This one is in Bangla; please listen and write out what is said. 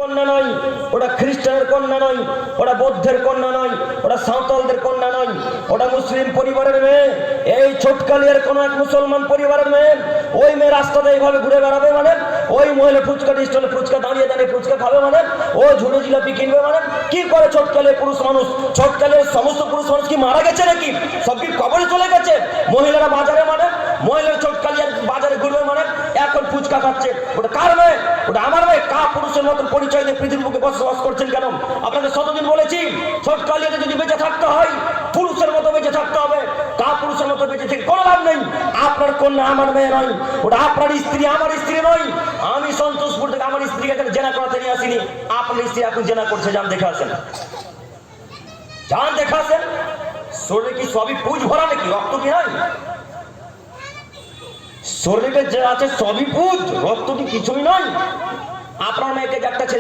কন্যা নয়, ওটা খ্রিস্টানের কন্যা নয়, ওটা বৌদ্ধের কন্যা নয়, ওটা সাঁওতালদের কন্যা নয়, ওটা মুসলিম পরিবারের মেয়ে। এই ছোটকালিয়ার কোন এক মুসলমান পরিবারের মেয়ে। ওই মেয়ে রাস্তাতে এইভাবে ঘুরে বেড়াবে মানে, ওই মহিলা ফুচকা স্টলে ফুচকা দাঁড়িয়ে দাঁড়িয়ে ফুচকা খাবে মানে, ও ঝুড়ো জিলাপি কিনবে মানে। কি করে ছোটকালিয়ার পুরুষ মানুষ? ছোটকালিয়ার সমস্ত পুরুষ মানুষ কি মারা গেছে নাকি? সব কি কবরে চলে গেছে? মহিলারা বাজারে মানে, মহিলার ছোটকালিয়ার বাজারে ঘুরবে মানে, এখন ফুচকা খাচ্ছে। ওটা কার মেয়ে? ওটা আমার মেয়ে। কা পুরুষের মতন পরিচয় দিয়ে পৃথিবীর বুকে বসবাস করছেন কেন? আপনাকে শতদিন বলেছি, ছোটকালিয়াতে যদি বেঁচে থাকতে হয় পুরুষের মতো বেঁচে থাকতে হবে। কা পুরুষের মতো বেঁচে থেকে কোনো লাভ নেই। আপনার কন্যা আমার মেয়ে নয়, ওটা আপনার স্ত্রী আমার স্ত্রী নয়। আমি সন্তোষপুর থেকে আমার স্ত্রীকে এখানে জেনা করাতে নিয়ে আসিনি। আপনার স্ত্রী এখন জেনা করছে, যান দেখে আসেন, যান দেখে আসেন। শরীরে কি সবই পুজ ভরা নাকি? রক্ত কি নয়? শরীরে যে আছে সবই পুজ, রক্ত কি কিছুই নয়? আপনার মেয়েকে যে একটা ছেলে